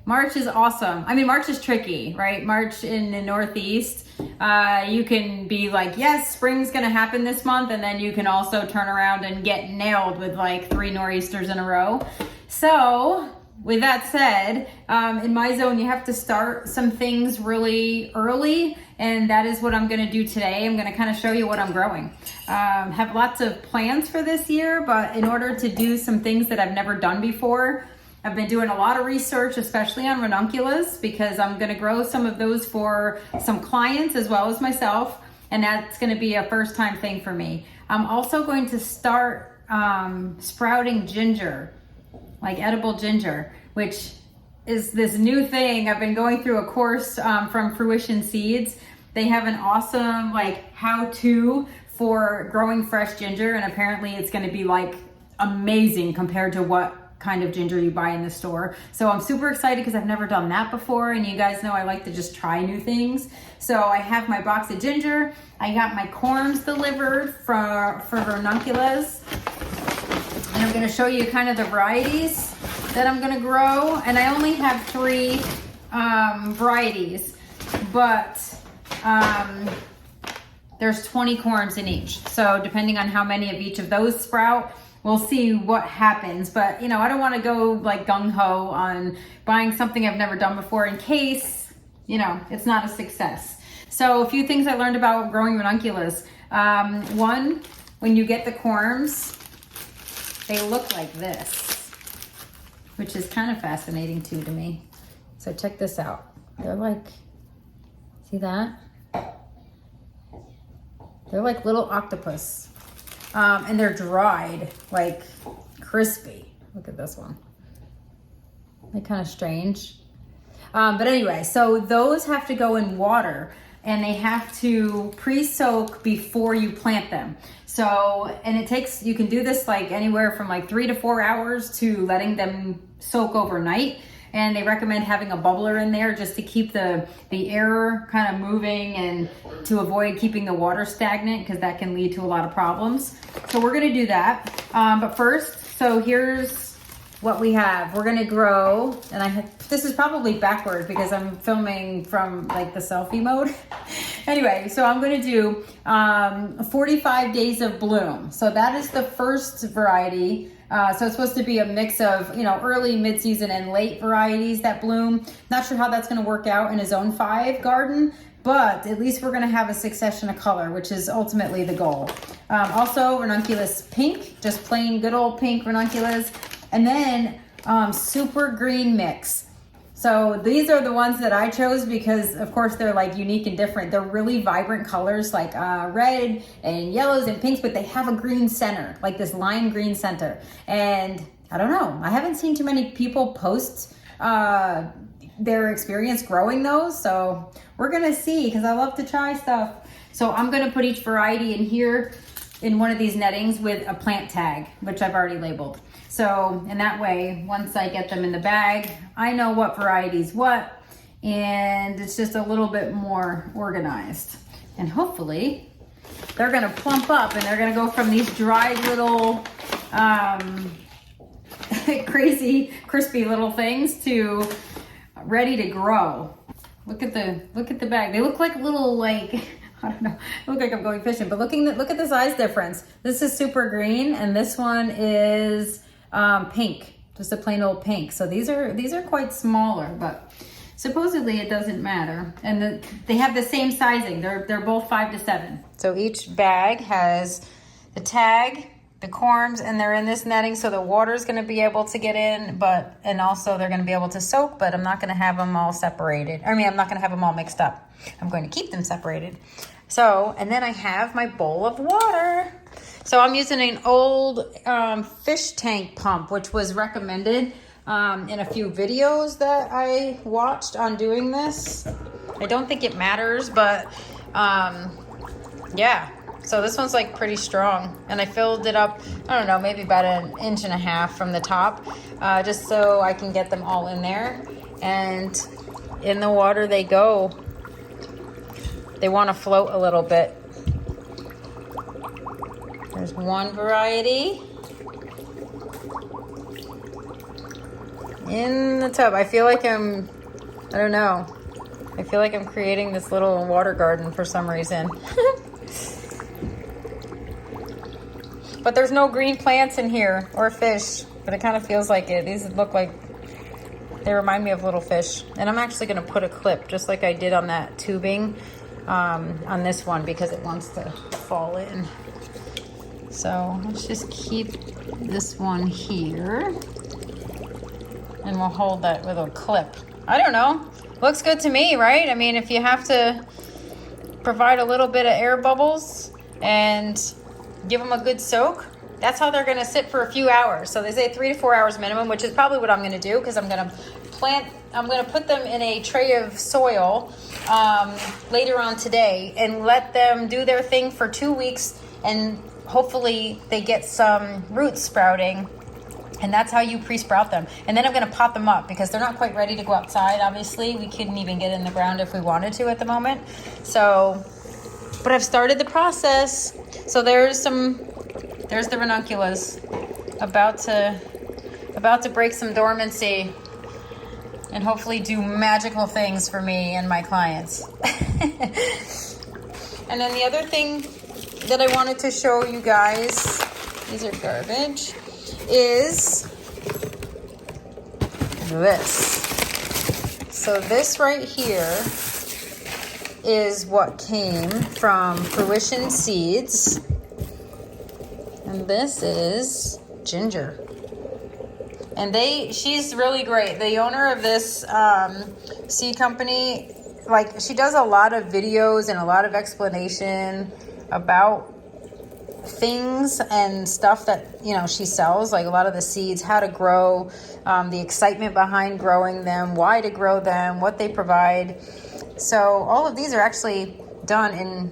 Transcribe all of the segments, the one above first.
March is awesome. I mean, March is tricky, right? March in the Northeast, you can be like, yes, spring's gonna happen this month, and then you can also turn around and get nailed with like 3 nor'easters in a row. So with that said, in my zone, you have to start some things really early, and that is what I'm gonna do today. I'm gonna kind of show you what I'm growing. Have lots of plans for this year, but in order to do some things that I've never done before, I've been doing a lot of research, especially on ranunculus, because I'm gonna grow some of those for some clients as well as myself, and that's gonna be a first time thing for me. I'm also going to start sprouting ginger, like edible ginger, which is this new thing. I've been going through a course from Fruition Seeds. They have an awesome like how-to for growing fresh ginger, and apparently it's gonna be like amazing compared to what kind of ginger you buy in the store. So I'm super excited because I've never done that before, and you guys know I like to just try new things. So I have my box of ginger. I got my corms delivered for ranunculus, and I'm gonna show you kind of the varieties that I'm gonna grow. And I only have 3 varieties, but there's 20 corms in each. So depending on how many of each of those sprout, we'll see what happens. But you know, I don't want to go like gung-ho on buying something I've never done before in case, you know, it's not a success. So a few things I learned about growing ranunculus. One, when you get the corms, they look like this, which is kind of fascinating too to me. So check this out. They're like, see that? They're like little octopus. And they're dried, like crispy. Look at this one. They're kind of strange. But anyway, so those have to go in water, and they have to pre-soak before you plant them. So, and it takes, you can do this like anywhere from like 3 to 4 hours to letting them soak overnight. And they recommend having a bubbler in there just to keep the air kind of moving and to avoid keeping the water stagnant, because that can lead to a lot of problems. So we're gonna do that. But first, so here's what we have. We're gonna grow, and this is probably backward because I'm filming from like the selfie mode. Anyway, so I'm gonna do 45 days of bloom. So that is the first variety. So it's supposed to be a mix of, you know, early, mid-season, and late varieties that bloom. Not sure how that's going to work out in a Zone 5 garden, but at least we're going to have a succession of color, which is ultimately the goal. Also, ranunculus pink, just plain good old pink ranunculus. And then super green mix. So these are the ones that I chose because, of course, they're like unique and different. They're really vibrant colors, like red and yellows and pinks, but they have a green center, like this lime green center. And I don't know, I haven't seen too many people post their experience growing those. So we're gonna see, because I love to try stuff. So I'm gonna put each variety in here in one of these nettings with a plant tag, which I've already labeled. So in that way, once I get them in the bag, I know what variety's what, and it's just a little bit more organized. And hopefully they're gonna plump up, and they're gonna go from these dried little crazy crispy little things to ready to grow. Look at the bag. They look like little, like, I don't know, I look like I'm going fishing, but look at the size difference. This is super green, and this one is pink, just a plain old pink. So these are quite smaller, but supposedly it doesn't matter. And they have the same sizing. They're both 5 to 7. So each bag has the tag, the corms, and they're in this netting, so the water is going to be able to get in, and also they're going to be able to soak, but I'm not going to have them all separated. I mean, I'm not going to have them all mixed up. I'm going to keep them separated. So, and then I have my bowl of water. So I'm using an old fish tank pump, which was recommended in a few videos that I watched on doing this. I don't think it matters, but yeah. So this one's like pretty strong, and I filled it up, I don't know, maybe about 1.5 inches from the top, just so I can get them all in there. And in the water they go. They want to float a little bit. There's one variety. in the tub. I feel like I don't know. I feel like I'm creating this little water garden for some reason. But there's no green plants in here or fish, but it kind of feels like it. These look like, they remind me of little fish. And I'm actually gonna put a clip just like I did on that tubing on this one because it wants to fall in. So let's just keep this one here and we'll hold that with a clip. I don't know, looks good to me, right? I mean, if you have to provide a little bit of air bubbles and give them a good soak, that's how they're gonna sit for a few hours. So they say 3 to 4 hours minimum, which is probably what I'm gonna do because I'm gonna put them in a tray of soil later on today and let them do their thing for 2 weeks, and hopefully they get some roots sprouting, and that's how you pre-sprout them. And then I'm gonna pot them up because they're not quite ready to go outside. Obviously, we couldn't even get in the ground if we wanted to at the moment. So, but I've started the process. So there's the Ranunculus about to break some dormancy and hopefully do magical things for me and my clients. And then the other thing that I wanted to show you guys, these are garbage, is this. So this right here is what came from Fruition Seeds. And this is Ginger. And she's really great. The owner of this seed company, like, she does a lot of videos and a lot of explanation about things and stuff that, you know, she sells, like a lot of the seeds, how to grow, the excitement behind growing them, why to grow them, what they provide. So all of these are actually done in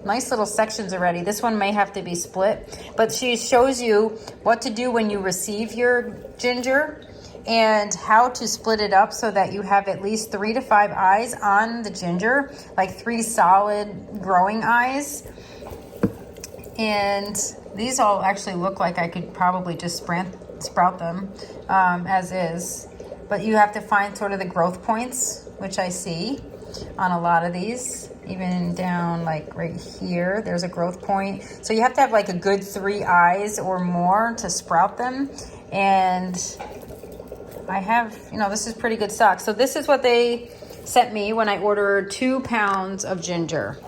nice little sections already. This one may have to be split, but she shows you what to do when you receive your ginger and how to split it up so that you have at least 3 to 5 eyes on the ginger, like 3 solid growing eyes. And these all actually look like I could probably just sprout them as is, but you have to find sort of the growth points, which I see on a lot of these. Even down like right here, there's a growth point. So you have to have like a good 3 eyes or more to sprout them. And I have, you know, this is pretty good stock. So this is what they sent me when I ordered 2 pounds of ginger.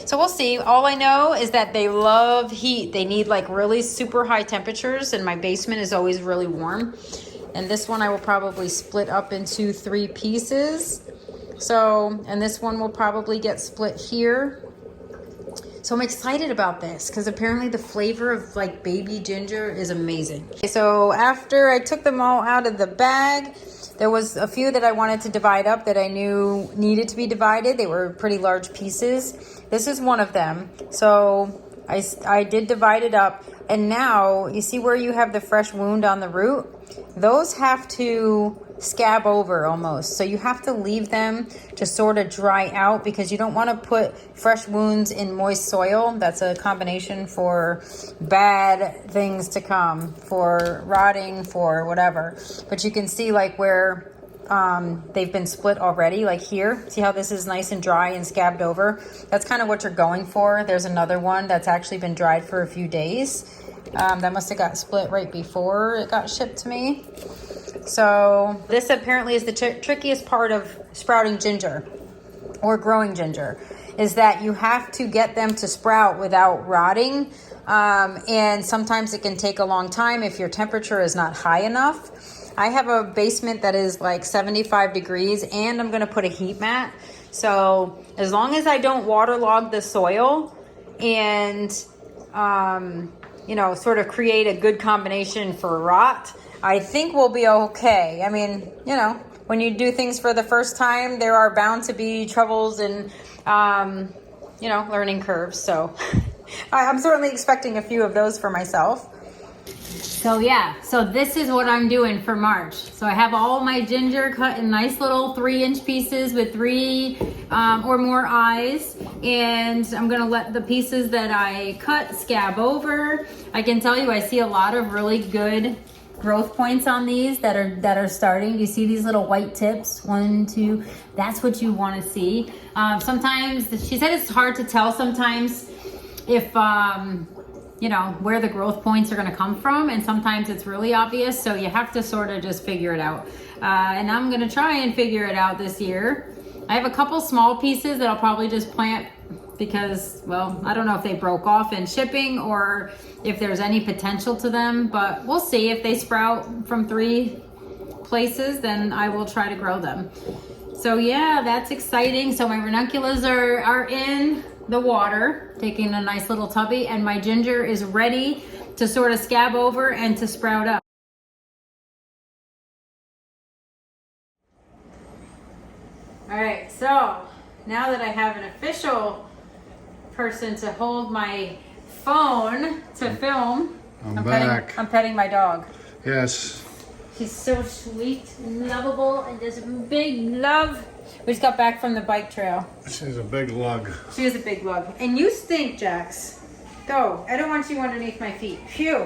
So we'll see. All I know is that they love heat. They need like really super high temperatures, and my basement is always really warm. And this one I will probably split up into 3 pieces. So, and this one will probably get split here. So I'm excited about this because apparently the flavor of like baby ginger is amazing. So after I took them all out of the bag, there was a few that I wanted to divide up that I knew needed to be divided. They were pretty large pieces. This is one of them. So I did divide it up. And now you see where you have the fresh wound on the root? Those have to scab over almost. So you have to leave them to sort of dry out because you don't want to put fresh wounds in moist soil. That's a combination for bad things to come, for rotting, for whatever. But you can see like where they've been split already, like here. See how this is nice and dry and scabbed over? That's kind of what you're going for. There's another one that's actually been dried for a few days. That must have got split right before it got shipped to me. So this apparently is the trickiest part of sprouting ginger or growing ginger, is that you have to get them to sprout without rotting. And sometimes it can take a long time if your temperature is not high enough. I have a basement that is like 75 degrees and I'm going to put a heat mat. So as long as I don't waterlog the soil and, you know, sort of create a good combination for rot, I think we'll be okay. I mean, you know, when you do things for the first time, there are bound to be troubles and, you know, learning curves. So I'm certainly expecting a few of those for myself. So yeah, so this is what I'm doing for March. So I have all my ginger cut in nice little 3-inch pieces with 3 or more eyes. And I'm gonna let the pieces that I cut scab over. I can tell you I see a lot of really good growth points on these that are starting. You see these little white tips, 1, 2, that's what you want to see. Sometimes, she said it's hard to tell sometimes if, you know, where the growth points are going to come from, and sometimes it's really obvious, so you have to sort of just figure it out. And I'm going to try and figure it out this year. I have a couple small pieces that I'll probably just plant because, well, I don't know if they broke off in shipping or if there's any potential to them, but we'll see. If they sprout from 3 places, then I will try to grow them. So yeah, that's exciting. So my ranunculus are in the water, taking a nice little tubby, and my ginger is ready to sort of scab over and to sprout up. All right, so now that I have an official person to hold my phone to film, I'm back. I'm petting my dog. Yes. She's so sweet and lovable and just big love. We just got back from the bike trail. She's a big lug. She is a big lug. And you stink, Jax. Go. I don't want you underneath my feet. Phew.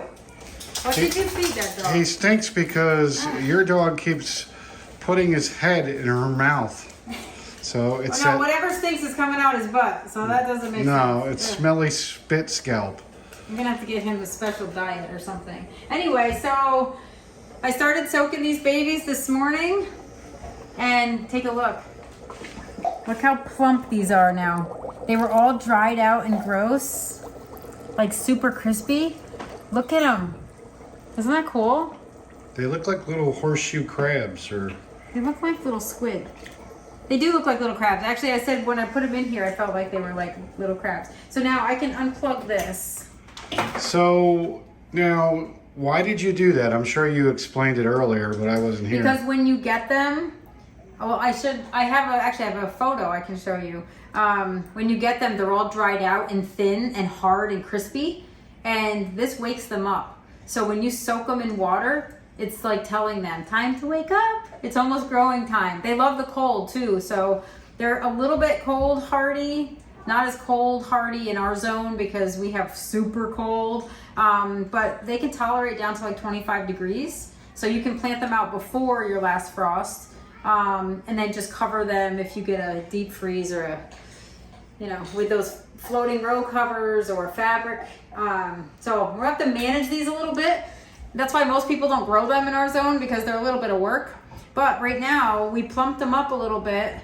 What did you feed that dog? He stinks because your dog keeps putting his head in her mouth. So it's whatever stinks is coming out his butt, so that doesn't make sense. No, it's smelly spit scalp. I'm gonna have to get him a special diet or something. Anyway, so I started soaking these babies this morning, and take a look. Look how plump these are now. They were all dried out and gross, like super crispy. Look at them. Isn't that cool? They look like little horseshoe crabs, or They look like little squid. They do look like little crabs. Actually, I said when I put them in here, I felt like they were like little crabs. So now I can unplug this. So now, why did you do that? I'm sure you explained it earlier, but I wasn't here. Because when you get them, well, I have a photo I can show you. When you get them, they're all dried out and thin and hard and crispy, and this wakes them up. So when you soak them in water, it's like telling them, time to wake up. It's almost growing time. They love the cold too, so they're a little bit cold hardy, not as cold hardy in our zone because we have super cold, but they can tolerate down to like 25 degrees. So you can plant them out before your last frost, and then just cover them if you get a deep freeze or a, you know, with those floating row covers or fabric. So we'll have to manage these a little bit. That's why most people don't grow them in our zone, because they're a little bit of work. But right now we plumped them up a little bit,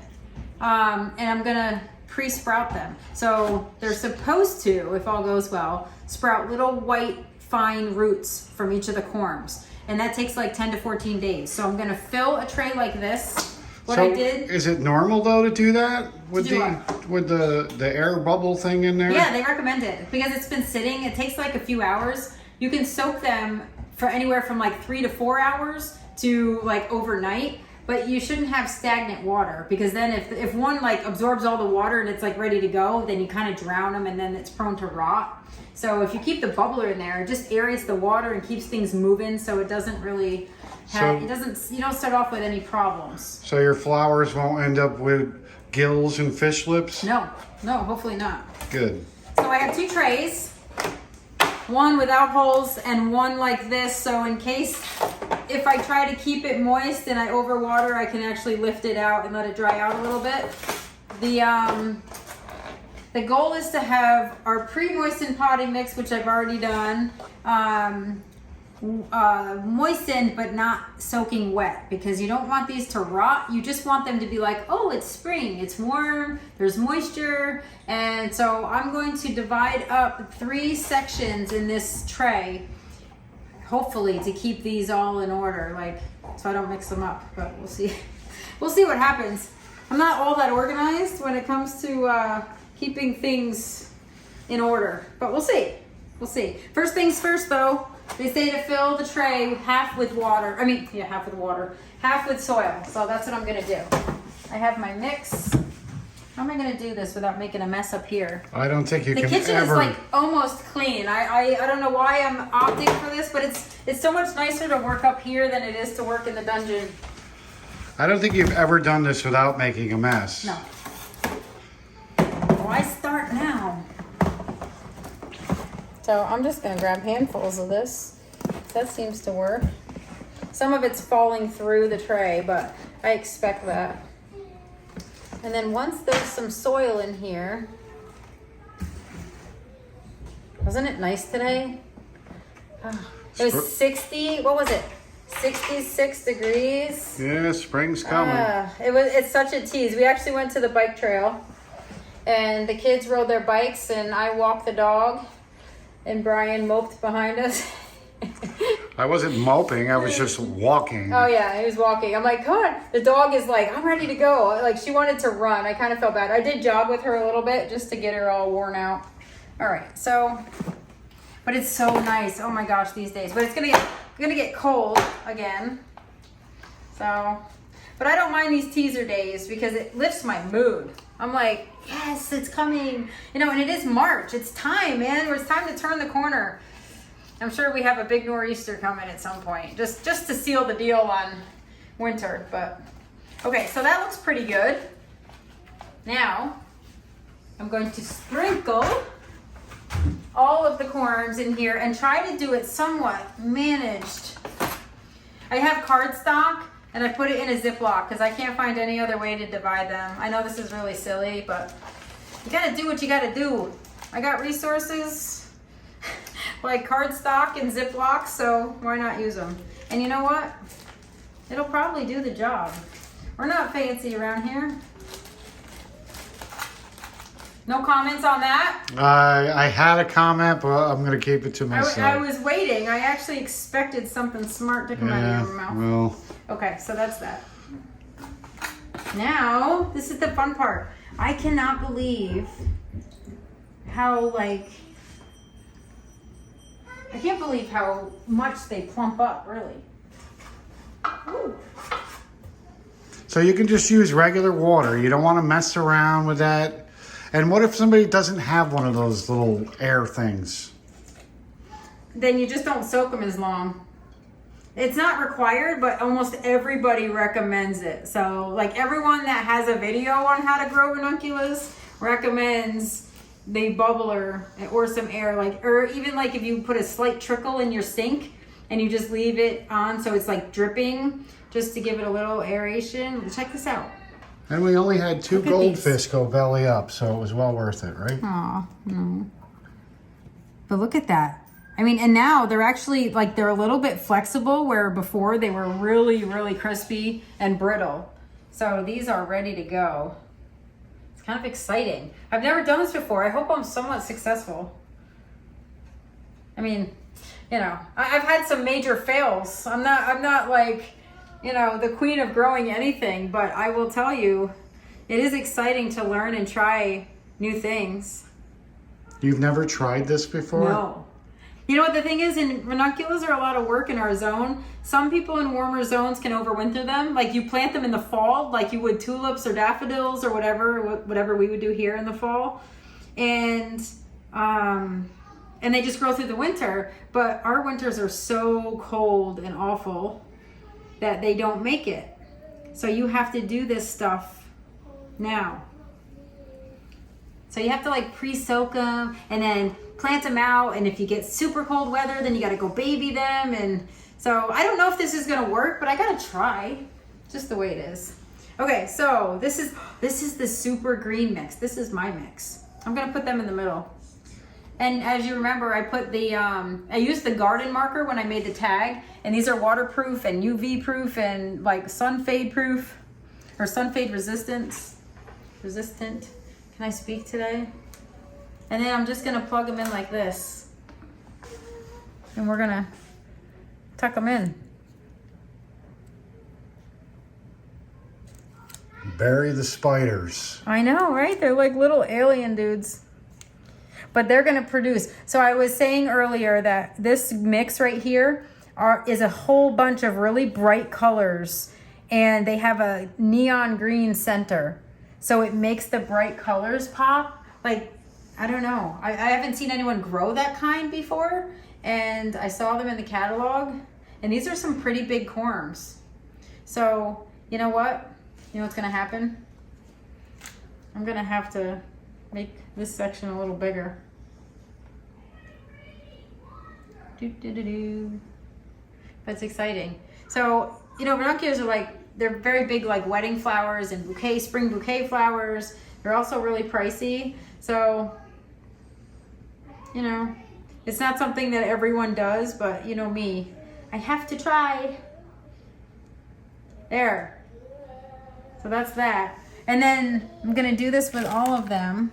and I'm gonna pre-sprout them. So they're supposed to, if all goes well, sprout little white fine roots from each of the corms. And that takes like 10 to 14 days. So I'm gonna fill a tray like this. Is it normal though to do that with the air bubble thing in there? Yeah, they recommend it because it's been sitting. It takes like a few hours. You can soak them for anywhere from like 3 to 4 hours to like overnight, but you shouldn't have stagnant water, because then if one like absorbs all the water and it's like ready to go, then you kind of drown them and then it's prone to rot. So if you keep the bubbler in there, it just aerates the water and keeps things moving, so it doesn't really have, you don't start off with any problems. So your flowers won't end up with gills and fish lips? No, hopefully not. Good. So I have 2 trays. One without holes and one like this, so in case if I try to keep it moist and I overwater, I can actually lift it out and let it dry out a little bit. The goal is to have our pre-moistened potting mix, which I've already done, moistened but not soaking wet, because you don't want these to rot. You just want them to be like, oh, it's spring, it's warm, there's moisture. And so I'm going to divide up 3 sections in this tray, hopefully to keep these all in order, like, so I don't mix them up, but we'll see. We'll see what happens. I'm not all that organized when it comes to keeping things in order, but we'll see. We'll see. First things first though, they say to fill the tray half with water. Half with water, half with soil. So that's what I'm gonna do. I have my mix. How am I gonna do this without making a mess up here? I don't think you can ever. The kitchen is like almost clean. I don't know why I'm opting for this, but it's so much nicer to work up here than it is to work in the dungeon. I don't think you've ever done this without making a mess. No. Why start now? So I'm just gonna grab handfuls of this. That seems to work. Some of it's falling through the tray, but I expect that. And then once there's some soil in here, wasn't it nice today? Oh, it was 60, what was it? 66 degrees. Yeah, spring's coming. It's such a tease. We actually went to the bike trail and the kids rode their bikes and I walked the dog and Brian moped behind us. I wasn't moping, I was just walking. Oh yeah, he was walking. I'm like, come on. The dog is like, I'm ready to go. Like she wanted to run. I kind of felt bad. I did jog with her a little bit just to get her all worn out. All right, so, but it's so nice. Oh my gosh, these days. But it's gonna get cold again. So, but I don't mind these teaser days because it lifts my mood. I'm like, yes, it's coming. You know, and it is March. It's time, man. It's time to turn the corner. I'm sure we have a big nor'easter coming at some point, just to seal the deal on winter. But okay, so that looks pretty good. Now I'm going to sprinkle all of the corms in here and try to do it somewhat managed. I have cardstock and I put it in a Ziploc because I can't find any other way to divide them. I know this is really silly, but you gotta do what you gotta do. I got resources like cardstock and Ziplocs, so why not use them? And you know what? It'll probably do the job. We're not fancy around here. No comments on that? I had a comment, but I'm going to keep it to myself. I was waiting. I actually expected something smart to come out of your mouth. Well. Okay, so that's that. Now, this is the fun part. I cannot believe how, I can't believe how much they plump up, really. Ooh. So you can just use regular water. You don't want to mess around with that. And what if somebody doesn't have one of those little air things? Then you just don't soak them as long. It's not required, but almost everybody recommends it. So like everyone that has a video on how to grow ranunculus recommends the bubbler or some air, or even like if you put a slight trickle in your sink and you just leave it on so it's like dripping just to give it a little aeration. Check this out. And we only had 2 goldfish go belly up, so it was well worth it, right? Aw, no. But look at that. I mean, and now they're actually, they're a little bit flexible, where before they were really, really crispy and brittle. So these are ready to go. It's kind of exciting. I've never done this before. I hope I'm somewhat successful. I mean, you know, I've had some major fails. I'm not like, you know, the queen of growing anything, but I will tell you, it is exciting to learn and try new things. You've never tried this before? No. You know what the thing is, ranunculus are a lot of work in our zone. Some people in warmer zones can overwinter them. Like you plant them in the fall, like you would tulips or daffodils or whatever we would do here in the fall. And they just grow through the winter. But our winters are so cold and awful that they don't make it. So you have to do this stuff now. So you have to pre-soak them and then plant them out. And if you get super cold weather, then you got to go baby them. And so I don't know if this is going to work, but I got to try, just the way it is. Okay, so this is the super green mix. This is my mix. I'm going to put them in the middle. And as you remember, I put I used the garden marker when I made the tag, and these are waterproof and UV proof and sun fade proof or sun fade resistant. Can I speak today? And then I'm just gonna plug them in like this, and we're gonna tuck them in. Bury the spiders. I know, right? They're like little alien dudes. But they're going to produce. So I was saying earlier that this mix right here is a whole bunch of really bright colors, and they have a neon green center. So it makes the bright colors pop. I don't know. I haven't seen anyone grow that kind before, and I saw them in the catalog, and these are some pretty big corms. So you know what? You know what's going to happen? I'm going to have to make this section a little bigger. That's exciting. So, you know, ranunculus are like, they're very big, like wedding flowers and spring bouquet flowers. They're also really pricey. So, you know, it's not something that everyone does, but you know me, I have to try. There. So that's that. And then I'm gonna do this with all of them.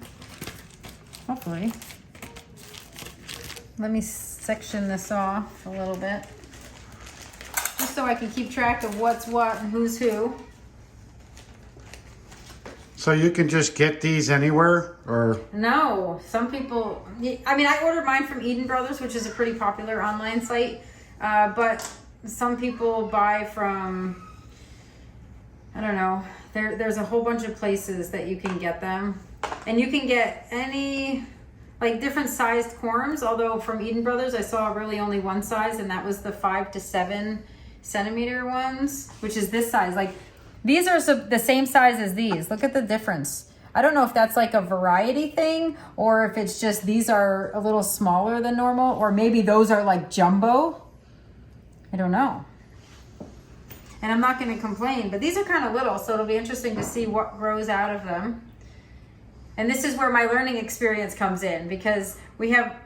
Hopefully. Let me section this off a little bit. Just so I can keep track of what's what and who's who. So you can just get these anywhere, or? No, some people, I mean, I ordered mine from Eden Brothers, which is a pretty popular online site. But some people buy from, I don't know, there's a whole bunch of places that you can get them. And you can get any, like different sized corms, although from Eden Brothers, I saw really only one size, and that was the 5 to 7 centimeter ones, which is this size. Like these are the same size as these. Look at the difference. I don't know if that's like a variety thing, or if it's just these are a little smaller than normal, or maybe those are like jumbo. I don't know. And I'm not going to complain, but these are kind of little, so it'll be interesting to see what grows out of them. And this is where my learning experience comes in, because we have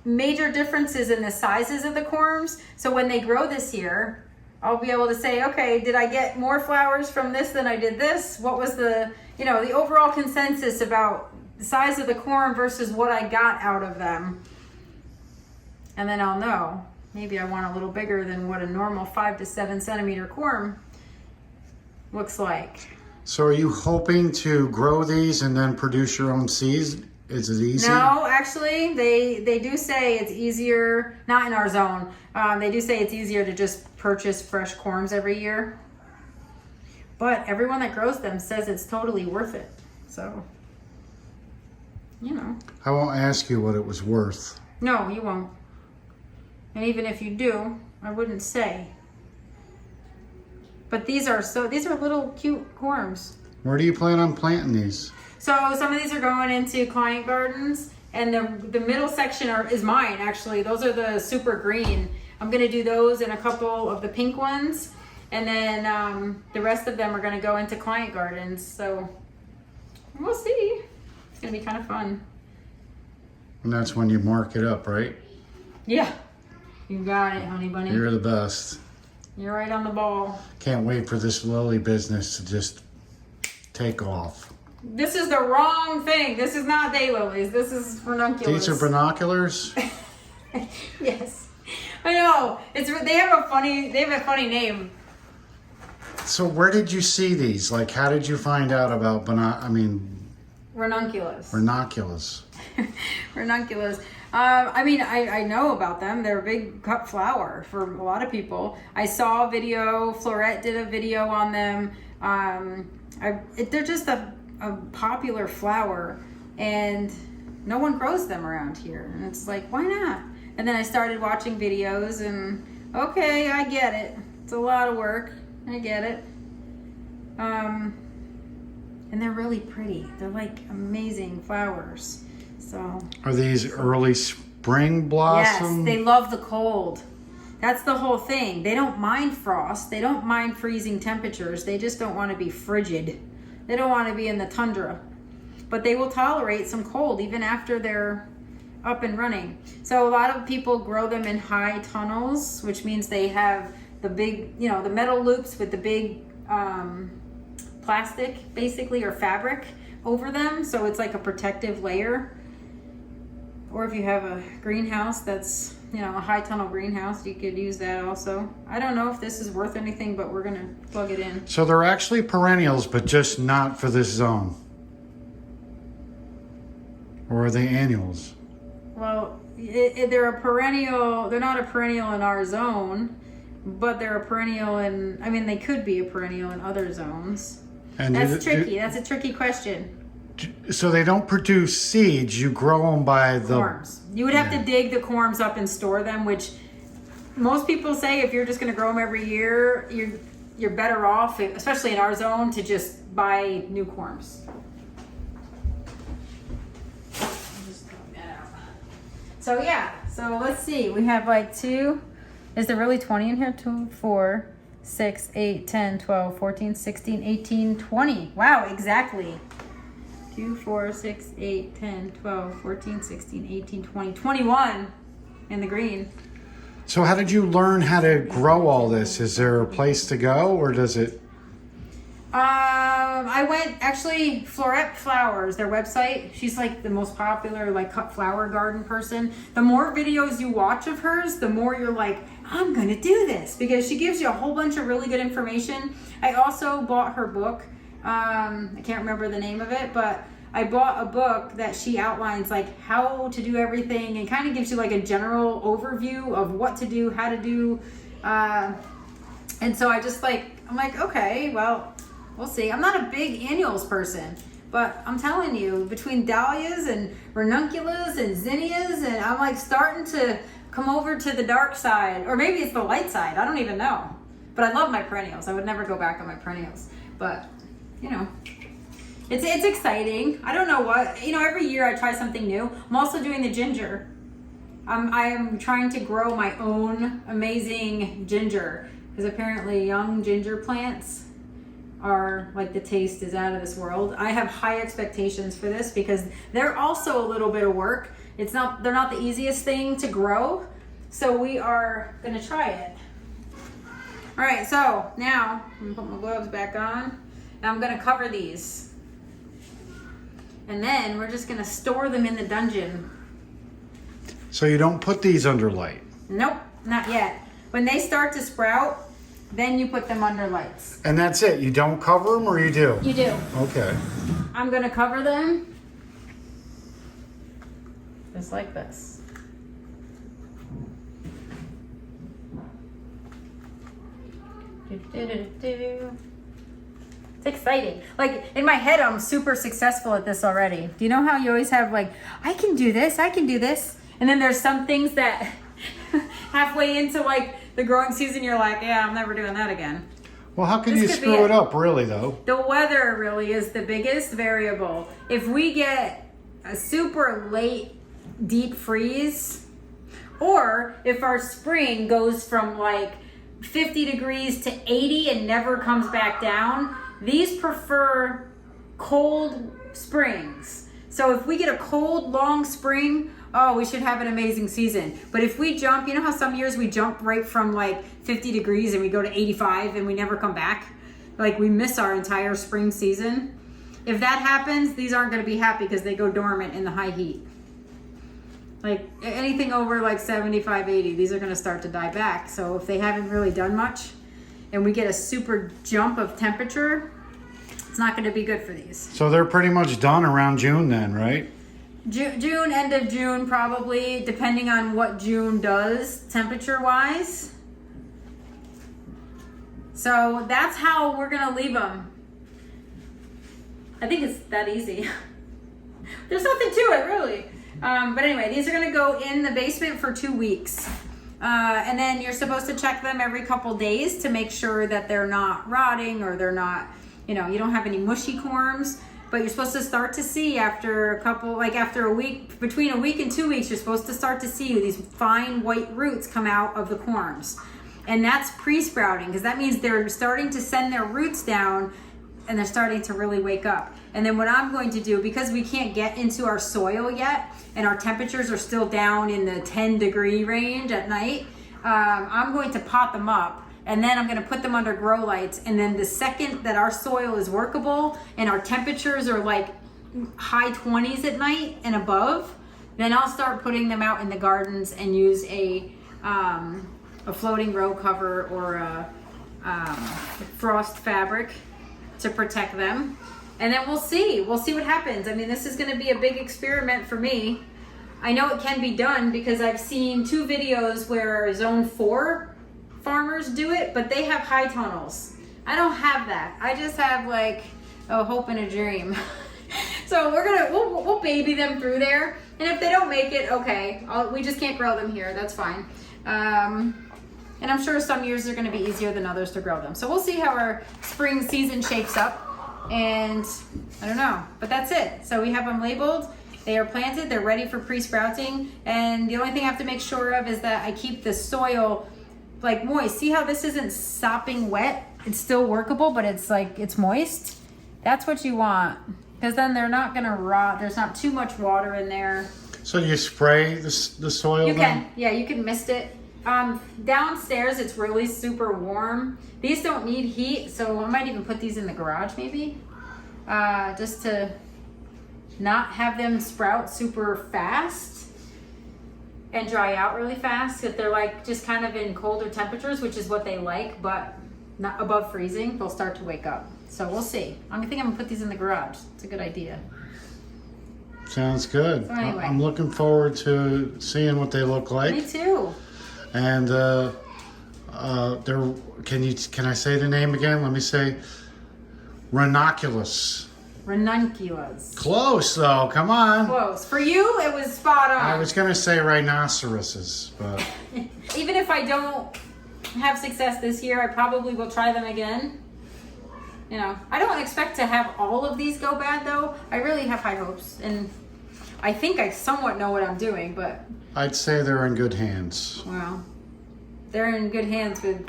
major differences in the sizes of the corms. So when they grow this year, I'll be able to say, okay, did I get more flowers from this than I did this? What was the, you know, the overall consensus about the size of the corm versus what I got out of them? And then I'll know. Maybe I want a little bigger than what a normal 5 to 7 centimeter corm looks like. So are you hoping to grow these and then produce your own seeds? Is it easy? No, actually, they do say it's easier, not in our zone. They do say it's easier to just purchase fresh corms every year. But everyone that grows them says it's totally worth it. So, you know. I won't ask you what it was worth. No, you won't. And even if you do, I wouldn't say. But these are little cute corms. Where do you plan on planting these? So some of these are going into client gardens, and the middle section is mine actually. Those are the super green. I'm gonna do those and a couple of the pink ones, and then the rest of them are gonna go into client gardens. So we'll see. It's gonna be kind of fun. And that's when you mark it up, right? Yeah, you got it, honey bunny. You're the best. You're right on the ball. Can't wait for this lily business to just take off. This is the wrong thing. This is not daylilies. This is ranunculus. These are binoculars? Yes. I know. They have a funny name. So where did you see these? Like, how did you find out about Ranunculus. Ranunculus? Ranunculus. I know about them. They're a big cut flower for a lot of people. I saw a video. Florette did a video on them. They're just a popular flower, and no one grows them around here. And it's like, why not? And then I started watching videos, and okay, I get it. It's a lot of work. I get it. And they're really pretty. They're like amazing flowers. So Are these early spring blossom? yes, they love the cold. That's the whole thing. They don't mind frost. They don't mind freezing temperatures. They just don't want to be frigid. They don't want to be in the tundra. But they will tolerate some cold even after they're up and running. So a lot of people grow them in high tunnels, which means they have the big, the metal loops with the big plastic, basically, or fabric over them. So it's like a protective layer. Or if you have a greenhouse that's, a high tunnel greenhouse, you could use that also. I don't know if this is worth anything, but we're gonna plug it in. So they're actually perennials, but just not for this zone. Or are they annuals? Well, they're a perennial. They're not a perennial in our zone, but they're a perennial in, they could be a perennial in other zones. And that's tricky. That's a tricky question. So they don't produce seeds. You grow them by the corms. You would have to dig the corms up and store them, which most people say if you're just going to grow them every year, you're better off, especially in our zone, to just buy new corms. So yeah, so let's see. We have like 2. Is there really 20 in here? 2, 4, 6, 8, 10, 12, 14, 16, 18, 20. Wow, exactly. 2, 4, 6, 8, 10, 12, 14, 16, 18, 20, 21 in the green. So how did you learn how to grow all this? Is there a place to go, or does it? I went, actually, Florette Flowers, their website. She's like the most popular like cut flower garden person. The more videos you watch of hers, the more you're like, I'm gonna do this, because she gives you a whole bunch of really good information. I also bought her book. I can't remember the name of it, but I bought a book that she outlines like how to do everything and kind of gives you like a general overview of what to do, how to do. And so I just I'm like, okay, well, we'll see. I'm not a big annuals person, but I'm telling you, between dahlias and ranunculus and zinnias, and I'm like starting to come over to the dark side, or maybe it's the light side. I don't even know. But I love my perennials. I would never go back on my perennials. But, you know, it's exciting. I don't know what, every year I try something new. I'm also doing the ginger. I am trying to grow my own amazing ginger, because apparently young ginger plants are like, the taste is out of this world. I have high expectations for this because they're also a little bit of work. They're not the easiest thing to grow, so we are gonna try it. All right, so now I'm gonna put my gloves back on, and I'm gonna cover these. And then we're just gonna store them in the dungeon. So you don't put these under light? Nope, not yet. When they start to sprout, then you put them under lights. And that's it? You don't cover them, or you do? You do. Okay. I'm gonna cover them just like this. It's exciting. Like, in my head, I'm super successful at this already. Do you know how you always have like, I can do this, and then there's some things that halfway into like the growing season, you're like, yeah, I'm never doing that again. Well, how can you screw it up, really, though? The weather really is the biggest variable. If we get a super late deep freeze, or if our spring goes from like 50 degrees to 80 and never comes back down, these prefer cold springs. So if we get a cold, long spring, oh, we should have an amazing season. But if we jump, you know how some years we jump right from like 50 degrees and we go to 85 and we never come back? Like, we miss our entire spring season. If that happens, these aren't gonna be happy because they go dormant in the high heat. Like, anything over like 75, 80, these are gonna start to die back. So if they haven't really done much and we get a super jump of temperature, it's not gonna be good for these. So they're pretty much done around June then, right? June, end of June probably, depending on what June does temperature-wise. So that's how we're gonna leave them. I think it's that easy. There's nothing to it, really. But anyway, these are gonna go in the basement for 2 weeks. And then you're supposed to check them every couple days to make sure that they're not rotting, or they're not, you don't have any mushy corms. But you're supposed to start to see after after a week, between a week and 2 weeks, you're supposed to start to see these fine white roots come out of the corms. And that's pre-sprouting, because that means they're starting to send their roots down and they're starting to really wake up. And then what I'm going to do, because we can't get into our soil yet and our temperatures are still down in the 10-degree range at night, I'm going to pot them up. And then I'm gonna put them under grow lights. And then the second that our soil is workable and our temperatures are like high 20s at night and above, then I'll start putting them out in the gardens and use a floating grow cover or a frost fabric to protect them. And then we'll see what happens. I mean, this is gonna be a big experiment for me. I know it can be done because I've seen 2 videos where zone 4 farmers do it, but they have high tunnels. I don't have that. I just have like a hope and a dream. So we'll baby them through there, and if they don't make it, okay, we just can't grow them here. That's fine. And I'm sure some years are going to be easier than others to grow them. So we'll see how our spring season shapes up, and I don't know, but that's it. So we have them labeled. They are planted. They're ready for pre-sprouting, and the only thing I have to make sure of is that I keep the soil like moist. See how this isn't sopping wet? It's still workable, but it's like, it's moist. That's what you want, because then they're not gonna rot. There's not too much water in there. So you spray the soil You then? can, yeah, you can mist it. Downstairs, it's really super warm. These don't need heat, so I might even put these in the garage maybe, just to not have them sprout super fast and dry out really fast. If they're like just kind of in colder temperatures, which is what they like, but not above freezing, they'll start to wake up. So we'll see. I think I'm gonna put these in the garage. It's a good idea. Sounds good. So anyway. I'm looking forward to seeing what they look like. Me too. And can I say the name again? Let me say Ranunculus. Ranunculus. Close though, come on. Close. For you, it was spot on. I was gonna say rhinoceroses, but Even if I don't have success this year, I probably will try them again. You know, I don't expect to have all of these go bad though. I really have high hopes, and I think I somewhat know what I'm doing, but I'd say they're in good hands. well, they're in good hands with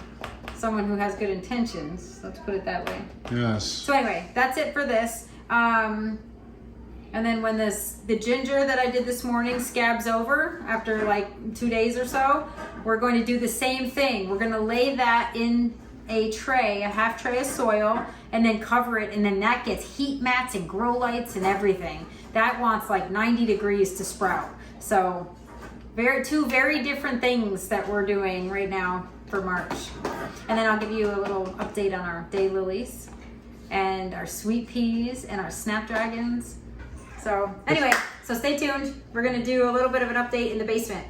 someone who has good intentions. Let's put it that way. Yes. So anyway, that's it for this. And then when the ginger that I did this morning scabs over after like 2 days or so, we're going to do the same thing. We're going to lay that in a tray, a half tray of soil, and then cover it, and then that gets heat mats and grow lights and everything. That wants like 90 degrees to sprout. So two very different things that we're doing right now for March. And then I'll give you a little update on our daylilies and our sweet peas and our snapdragons. So anyway, so stay tuned. We're gonna do a little bit of an update in the basement.